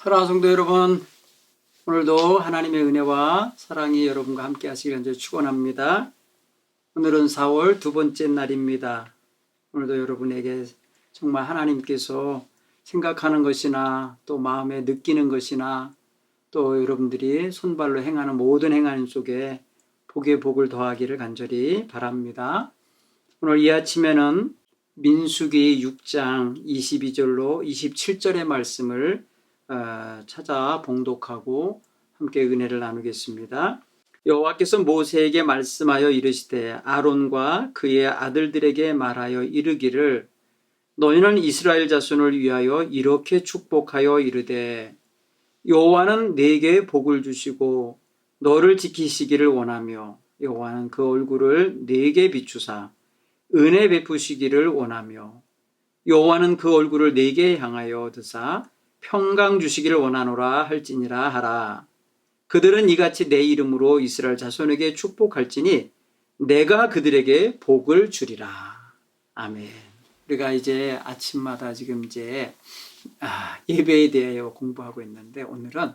사랑하는 성도 여러분, 오늘도 하나님의 은혜와 사랑이 여러분과 함께 하시길 간절히 축원합니다. 오늘은 4월 두 번째 날입니다. 오늘도 여러분에게 정말 하나님께서 생각하는 것이나 또 마음에 느끼는 것이나 또 여러분들이 손발로 행하는 모든 행함 속에 복의 복을 더하기를 간절히 바랍니다. 오늘 이 아침에는 민수기 6장 22절로 27절의 말씀을 찾아 봉독하고 함께 은혜를 나누겠습니다. 여호와께서 모세에게 말씀하여 이르시되 아론과 그의 아들들에게 말하여 이르기를 너희는 이스라엘 자손을 위하여 이렇게 축복하여 이르되 여호와는 네게 복을 주시고 너를 지키시기를 원하며 여호와는 그 얼굴을 네게 비추사 은혜 베푸시기를 원하며 여호와는 그 얼굴을 네게 향하여 드사 평강 주시기를 원하노라 할지니라 하라. 그들은 이같이 내 이름으로 이스라엘 자손에게 축복할지니 내가 그들에게 복을 주리라. 아멘. 우리가 이제 아침마다 지금 이제 예배에 대하여 공부하고 있는데 오늘은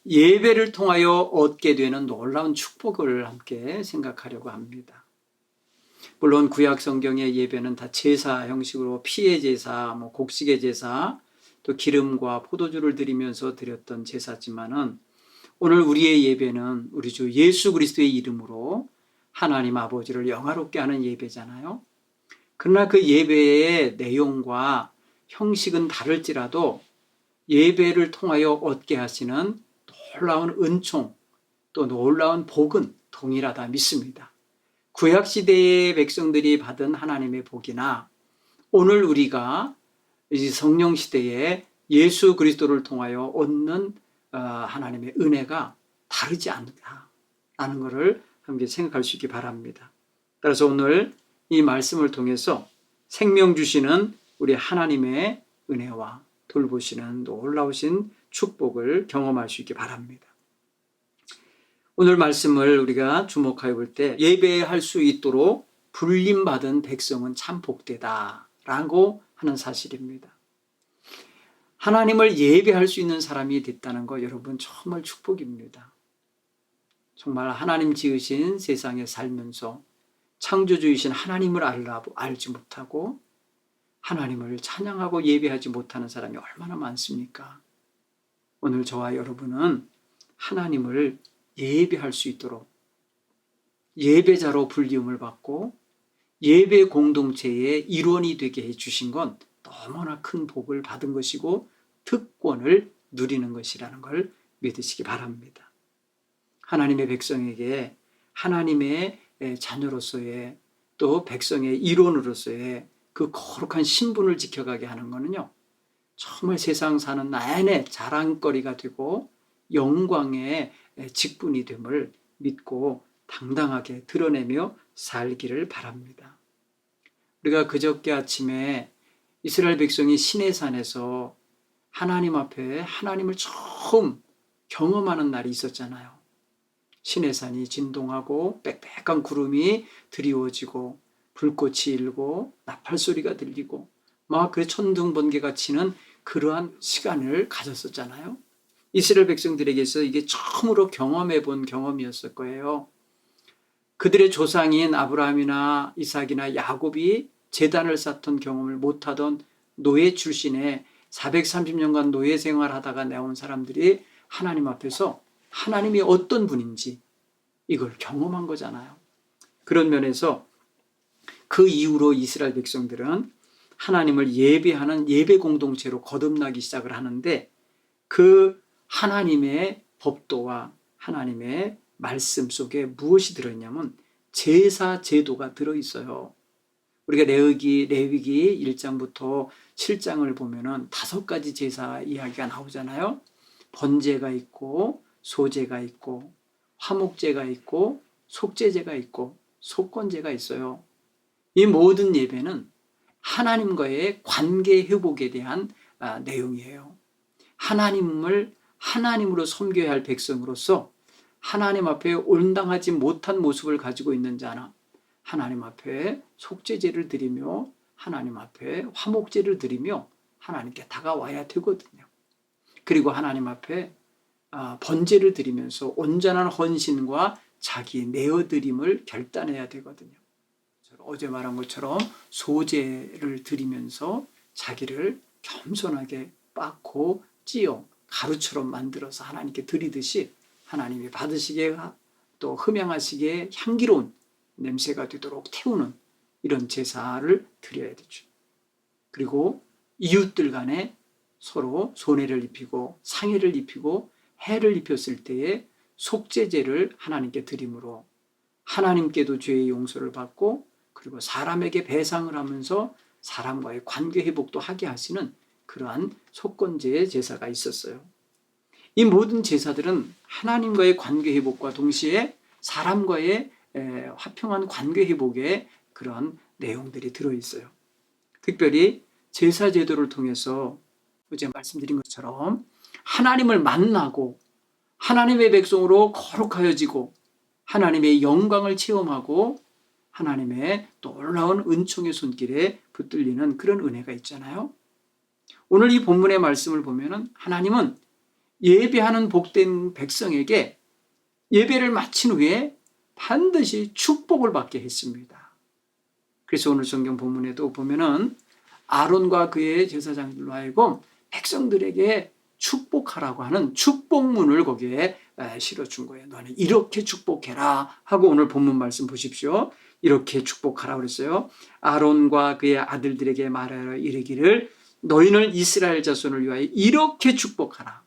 예배를 통하여 얻게 되는 놀라운 축복을 함께 생각하려고 합니다. 물론 구약 성경의 예배는 다 제사 형식으로 피의 제사, 곡식의 제사, 또 기름과 포도주를 드리면서 드렸던 제사지만은 오늘 우리의 예배는 우리 주 예수 그리스도의 이름으로 하나님 아버지를 영화롭게 하는 예배잖아요. 그러나 그 예배의 내용과 형식은 다를지라도 예배를 통하여 얻게 하시는 놀라운 은총 또 놀라운 복은 동일하다 믿습니다. 구약시대의 백성들이 받은 하나님의 복이나 오늘 우리가 성령 시대에 예수 그리스도를 통하여 얻는 하나님의 은혜가 다르지 않다라는 것을 함께 생각할 수 있기 바랍니다. 따라서 오늘 이 말씀을 통해서 생명 주시는 우리 하나님의 은혜와 돌보시는 놀라우신 축복을 경험할 수 있기 바랍니다. 오늘 말씀을 우리가 주목하여 볼 때 예배할 수 있도록 불림받은 백성은 참 복되다라고 하는 사실입니다. 하나님을 예배할 수 있는 사람이 됐다는 거 여러분 정말 축복입니다. 정말 하나님 지으신 세상에 살면서 창조주이신 하나님을 알지 못하고 하나님을 찬양하고 예배하지 못하는 사람이 얼마나 많습니까? 오늘 저와 여러분은 하나님을 예배할 수 있도록 예배자로 불리움을 받고 예배 공동체의 일원이 되게 해주신 건 너무나 큰 복을 받은 것이고 특권을 누리는 것이라는 걸 믿으시기 바랍니다. 하나님의 백성에게 하나님의 자녀로서의 또 백성의 일원으로서의 그 거룩한 신분을 지켜가게 하는 것은요, 정말 세상 사는 내내 자랑거리가 되고 영광의 직분이 됨을 믿고 당당하게 드러내며 살기를 바랍니다. 우리가 그저께 아침에 이스라엘 백성이 시내산에서 하나님 앞에 하나님을 처음 경험하는 날이 있었잖아요. 시내산이 진동하고 빽빽한 구름이 드리워지고 불꽃이 일고 나팔 소리가 들리고 막 그 천둥 번개가 치는 그러한 시간을 가졌었잖아요. 이스라엘 백성들에게서 이게 처음으로 경험해 본 경험이었을 거예요. 그들의 조상인 아브라함이나 이삭이나 야곱이 제단을 쌓던 경험을 못하던 노예 출신의 430년간 노예 생활하다가 나온 사람들이 하나님 앞에서 하나님이 어떤 분인지 이걸 경험한 거잖아요. 그런 면에서 그 이후로 이스라엘 백성들은 하나님을 예배하는 예배 공동체로 거듭나기 시작을 하는데 그 하나님의 법도와 하나님의 말씀 속에 무엇이 들어있냐면 제사 제도가 들어있어요. 우리가 레위기 1장부터 7장을 보면은 5가지 제사 이야기가 나오잖아요. 번제가 있고 소제가 있고 화목제가 있고 속죄제가 있고 속건제가 있어요. 이 모든 예배는 하나님과의 관계 회복에 대한 내용이에요. 하나님을 하나님으로 섬겨야 할 백성으로서 하나님 앞에 온당하지 못한 모습을 가지고 있는 자나 하나님 앞에 속죄제를 드리며 하나님 앞에 화목제를 드리며 하나님께 다가와야 되거든요. 그리고 하나님 앞에 번제를 드리면서 온전한 헌신과 자기 내어드림을 결단해야 되거든요. 어제 말한 것처럼 소제를 드리면서 자기를 겸손하게 빻고 찌어 가루처럼 만들어서 하나님께 드리듯이 하나님이 받으시기에 또 흠양하시기에 향기로운 냄새가 되도록 태우는 이런 제사를 드려야 되죠. 그리고 이웃들 간에 서로 손해를 입히고 상해를 입히고 해를 입혔을 때에 속죄제를 하나님께 드림으로 하나님께도 죄의 용서를 받고 그리고 사람에게 배상을 하면서 사람과의 관계 회복도 하게 하시는 그러한 속건제의 제사가 있었어요. 이 모든 제사들은 하나님과의 관계 회복과 동시에 사람과의 화평한 관계 회복에 그런 내용들이 들어있어요. 특별히 제사 제도를 통해서 어제 말씀드린 것처럼 하나님을 만나고 하나님의 백성으로 거룩하여지고 하나님의 영광을 체험하고 하나님의 놀라운 은총의 손길에 붙들리는 그런 은혜가 있잖아요. 오늘 이 본문의 말씀을 보면은 하나님은 예배하는 복된 백성에게 예배를 마친 후에 반드시 축복을 받게 했습니다. 그래서 오늘 성경 본문에도 보면은 아론과 그의 제사장들로 하여금 백성들에게 축복하라고 하는 축복문을 거기에 실어준 거예요. 너는 이렇게 축복해라 하고 오늘 본문 말씀 보십시오. 이렇게 축복하라 그랬어요. 아론과 그의 아들들에게 말하여 이르기를 너희는 이스라엘 자손을 위하여 이렇게 축복하라.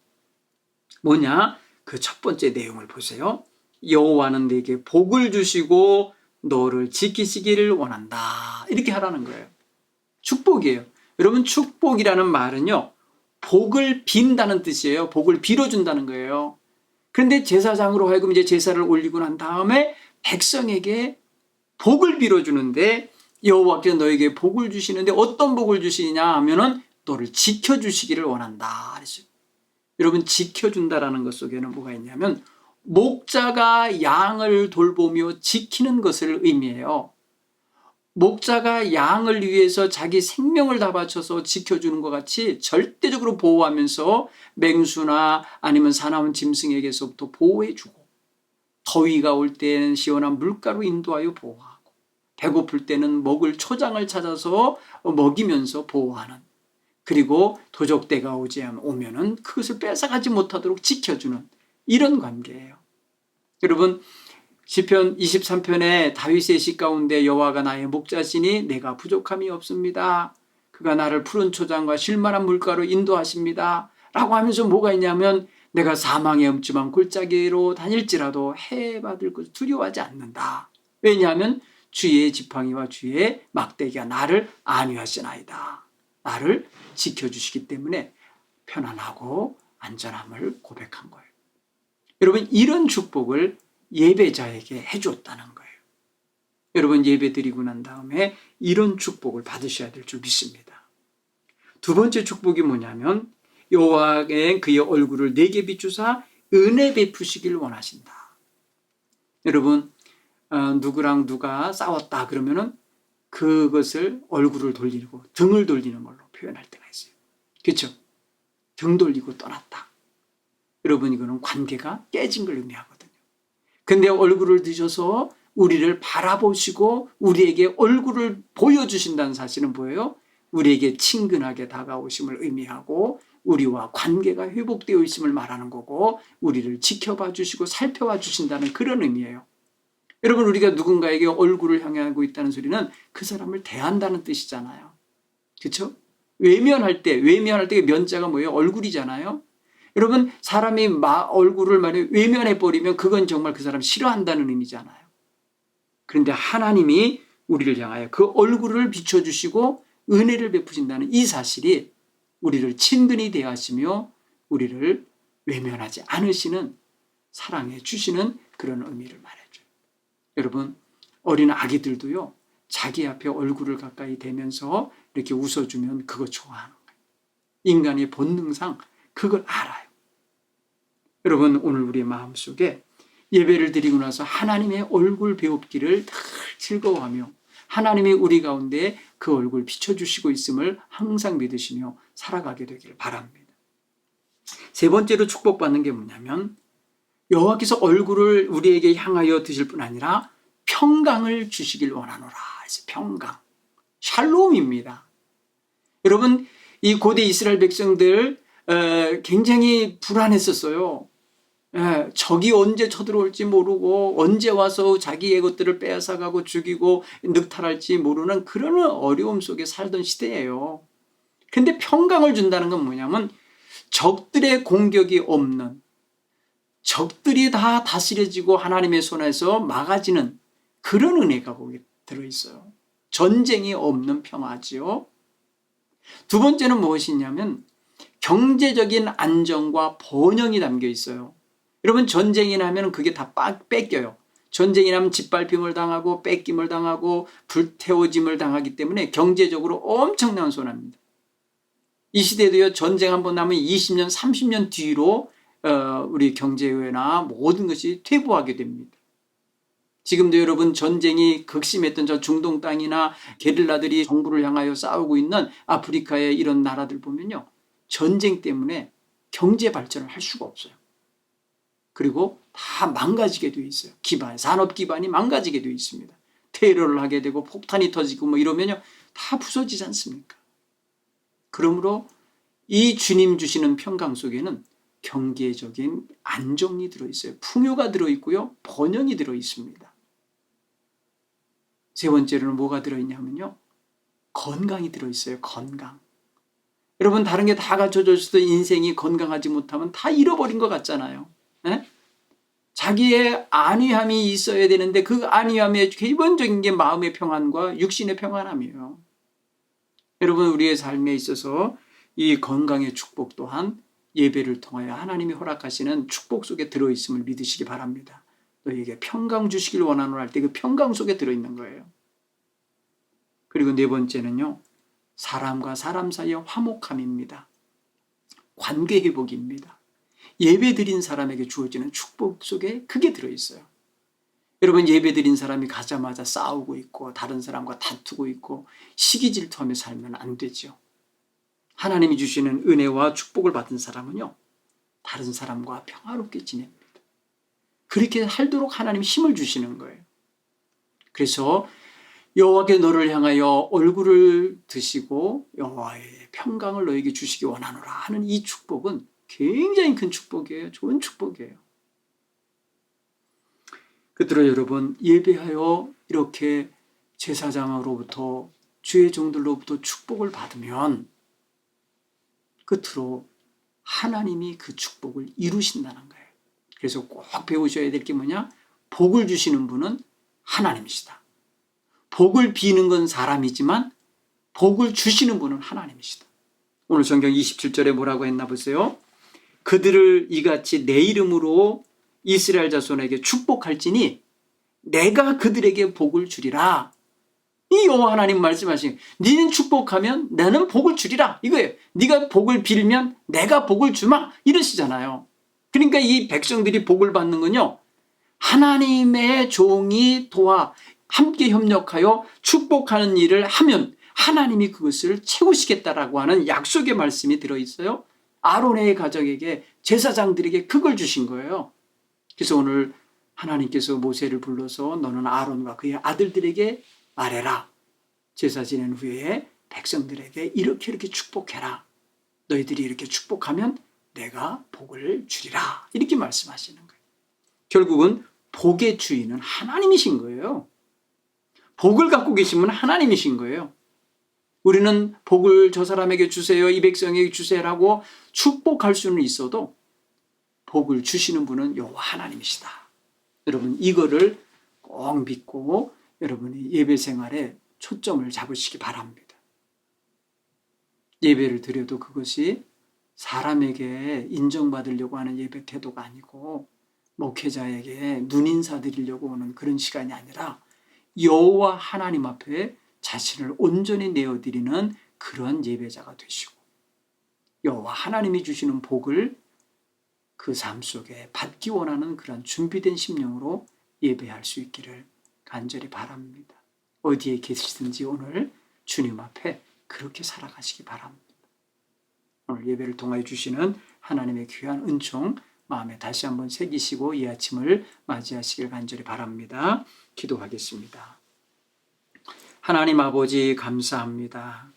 뭐냐? 그 첫 번째 내용을 보세요. 여호와는 내게 복을 주시고 너를 지키시기를 원한다. 이렇게 하라는 거예요. 축복이에요. 여러분 축복이라는 말은요. 복을 빈다는 뜻이에요. 복을 빌어준다는 거예요. 그런데 제사장으로 하여금 이제 제사를 올리고 난 다음에 백성에게 복을 빌어주는데 여호와께서 너에게 복을 주시는데 어떤 복을 주시냐 하면은 너를 지켜주시기를 원한다. 그랬어요. 여러분 지켜준다라는 것 속에는 뭐가 있냐면 목자가 양을 돌보며 지키는 것을 의미해요. 목자가 양을 위해서 자기 생명을 다 바쳐서 지켜주는 것 같이 절대적으로 보호하면서 맹수나 아니면 사나운 짐승에게서부터 보호해주고 더위가 올 때는 시원한 물가로 인도하여 보호하고 배고플 때는 먹을 초장을 찾아서 먹이면서 보호하는 그리고 도적대가 오면은 그것을 뺏어가지 못하도록 지켜주는 이런 관계예요. 여러분 시편 23편에 다윗의 시 가운데 여호와가 나의 목자시니 내가 부족함이 없습니다. 그가 나를 푸른 초장과 쉴만한 물가로 인도하십니다. 라고 하면서 뭐가 있냐면 내가 사망의 음침한 골짜기로 다닐지라도 해받을 것을 두려워하지 않는다. 왜냐하면 주의 지팡이와 주의 막대기가 나를 안위하시나이다. 나를 지켜주시기 때문에 편안하고 안전함을 고백한 거예요. 여러분 이런 축복을 예배자에게 해줬다는 거예요. 여러분 예배 드리고 난 다음에 이런 축복을 받으셔야 될 줄 믿습니다. 두 번째 축복이 뭐냐면 여호와의 그의 얼굴을 내게 비추사 은혜 베푸시길 원하신다. 여러분 누구랑 누가 싸웠다 그러면은 그것을 얼굴을 돌리고 등을 돌리는 걸로 표현할 때가 있어요. 그렇죠? 등 돌리고 떠났다. 여러분 이거는 관계가 깨진 걸 의미하거든요. 근데 얼굴을 드셔서 우리를 바라보시고 우리에게 얼굴을 보여주신다는 사실은 뭐예요? 우리에게 친근하게 다가오심을 의미하고 우리와 관계가 회복되어 있음을 말하는 거고 우리를 지켜봐 주시고 살펴봐 주신다는 그런 의미예요. 여러분 우리가 누군가에게 얼굴을 향하고 있다는 소리는 그 사람을 대한다는 뜻이잖아요. 그렇죠? 외면할 때 면자가 뭐예요? 얼굴이잖아요. 여러분 사람이 얼굴을 외면해버리면 그건 정말 그 사람 싫어한다는 의미잖아요. 그런데 하나님이 우리를 향하여 그 얼굴을 비춰주시고 은혜를 베푸신다는 이 사실이 우리를 친근히 대하시며 우리를 외면하지 않으시는 사랑해 주시는 그런 의미를 말해줘요. 여러분 어린 아기들도요 자기 앞에 얼굴을 가까이 대면서 이렇게 웃어주면 그거 좋아하는 거예요. 인간의 본능상 그걸 알아요. 여러분 오늘 우리의 마음속에 예배를 드리고 나서 하나님의 얼굴 배웁기를 늘 즐거워하며 하나님이 우리 가운데 그 얼굴 비춰주시고 있음을 항상 믿으시며 살아가게 되기를 바랍니다. 세 번째로 축복받는 게 뭐냐면 여호와께서 얼굴을 우리에게 향하여 드실 뿐 아니라 평강을 주시길 원하노라. 그래서 평강, 샬롬입니다. 여러분, 이 고대 이스라엘 백성들 굉장히 불안했었어요. 적이 언제 쳐들어올지 모르고 언제 와서 자기의 것들을 빼앗아가고 죽이고 늑탈할지 모르는 그런 어려움 속에 살던 시대예요. 근데 평강을 준다는 건 뭐냐면 적들의 공격이 없는, 적들이 다 다스려지고 하나님의 손에서 막아지는 그런 은혜가 거기에 들어있어요. 전쟁이 없는 평화지요. 두 번째는 무엇이냐면 경제적인 안정과 번영이 담겨 있어요. 여러분, 전쟁이 나면 그게 다 뺏겨요. 전쟁이 나면 짓밟힘을 당하고 뺏김을 당하고 불태워짐을 당하기 때문에 경제적으로 엄청난 손해입니다. 이 시대도요, 전쟁 한번 나면 20년, 30년 뒤로 우리 경제나 모든 것이 퇴보하게 됩니다. 지금도 여러분, 전쟁이 극심했던 저 중동 땅이나 게릴라들이 정부를 향하여 싸우고 있는 아프리카의 이런 나라들 보면요, 전쟁 때문에 경제 발전을 할 수가 없어요. 그리고 다 망가지게 되어 있어요. 산업 기반이 망가지게 되어 있습니다. 테러를 하게 되고 폭탄이 터지고 뭐 이러면요, 다 부서지지 않습니까? 그러므로 이 주님 주시는 평강 속에는 경제적인 안정이 들어있어요. 풍요가 들어있고요, 번영이 들어있습니다. 세 번째로는 뭐가 들어있냐면요, 건강이 들어있어요. 건강. 여러분, 다른 게 다 갖춰져 있어도 인생이 건강하지 못하면 다 잃어버린 것 같잖아요. 네? 자기의 안위함이 있어야 되는데 그 안위함의 기본적인 게 마음의 평안과 육신의 평안함이에요. 여러분, 우리의 삶에 있어서 이 건강의 축복 또한 예배를 통하여 하나님이 허락하시는 축복 속에 들어있음을 믿으시기 바랍니다. 너희에게 평강 주시길 원하노라 할 때 그 평강 속에 들어있는 거예요. 그리고 네 번째는요, 사람과 사람 사이의 화목함입니다. 관계 회복입니다. 예배 드린 사람에게 주어지는 축복 속에 그게 들어있어요. 여러분, 예배 드린 사람이 가자마자 싸우고 있고 다른 사람과 다투고 있고 시기 질투하며 살면 안 되죠. 하나님이 주시는 은혜와 축복을 받은 사람은요, 다른 사람과 평화롭게 지냅니다. 그렇게 살도록 하나님이 힘을 주시는 거예요. 그래서 여호와께 너를 향하여 얼굴을 드시고 여호와의 평강을 너에게 주시기 원하노라 하는 이 축복은 굉장히 큰 축복이에요. 좋은 축복이에요. 그들로 여러분, 예배하여 이렇게 제사장으로부터 주의 종들로부터 축복을 받으면 끝으로 하나님이 그 축복을 이루신다는 거예요. 그래서 꼭 배우셔야 될 게 뭐냐? 복을 주시는 분은 하나님이시다. 복을 비는 건 사람이지만 복을 주시는 분은 하나님이시다. 오늘 성경 27절에 뭐라고 했나 보세요. 그들을 이같이 내 이름으로 이스라엘 자손에게 축복할지니 내가 그들에게 복을 주리라. 이 여호와 하나님 말씀하신, 니는 축복하면 나는 복을 주리라 이거예요. 네가 복을 빌면 내가 복을 주마 이러시잖아요. 그러니까 이 백성들이 복을 받는 건요, 하나님의 종이 도와 함께 협력하여 축복하는 일을 하면 하나님이 그것을 채우시겠다라고 하는 약속의 말씀이 들어있어요. 아론의 가족에게, 제사장들에게 그걸 주신 거예요. 그래서 오늘 하나님께서 모세를 불러서 너는 아론과 그의 아들들에게 말해라. 제사 지낸 후에 백성들에게 이렇게 축복해라. 너희들이 이렇게 축복하면 내가 복을 주리라. 이렇게 말씀하시는 거예요. 결국은 복의 주인은 하나님이신 거예요. 복을 갖고 계신 분은 하나님이신 거예요. 우리는 복을 저 사람에게 주세요, 이 백성에게 주세요라고 축복할 수는 있어도 복을 주시는 분은 여호와 하나님이시다. 여러분, 이거를 꼭 믿고 여러분이 예배 생활에 초점을 잡으시기 바랍니다. 예배를 드려도 그것이 사람에게 인정받으려고 하는 예배 태도가 아니고 목회자에게 눈인사 드리려고 오는 그런 시간이 아니라 여호와 하나님 앞에 자신을 온전히 내어드리는 그런 예배자가 되시고 여호와 하나님이 주시는 복을 그 삶 속에 받기 원하는 그런 준비된 심령으로 예배할 수 있기를 간절히 바랍니다. 어디에 계시든지 오늘 주님 앞에 그렇게 살아가시기 바랍니다. 오늘 오늘 예배를 통하여 주시는 하나님의 귀한 은총 마음에 다시 한번 새기시고 이 아침을 맞이하시길 간절히 바랍니다. 기도하겠습니다. 하나님 아버지 감사합니다.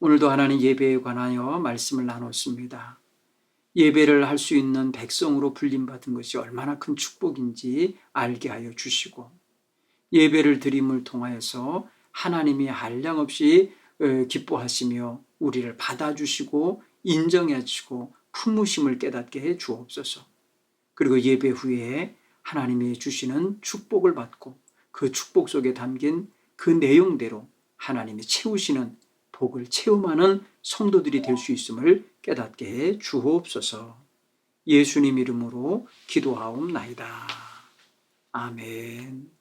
오늘도 하나님 예배에 관하여 말씀을 나눴습니다. 예배를 할 수 있는 백성으로 불림받은 것이 얼마나 큰 축복인지 알게 하여 주시고 예배를 드림을 통하여서 하나님이 한량없이 기뻐하시며 우리를 받아주시고 인정해 주시고 품으심을 깨닫게 해 주옵소서. 그리고 예배 후에 하나님이 주시는 축복을 받고 그 축복 속에 담긴 그 내용대로 하나님이 채우시는 복을 체험하는 성도들이 될 수 있음을 깨닫게 해 주옵소서. 예수님 이름으로 기도하옵나이다. 아멘.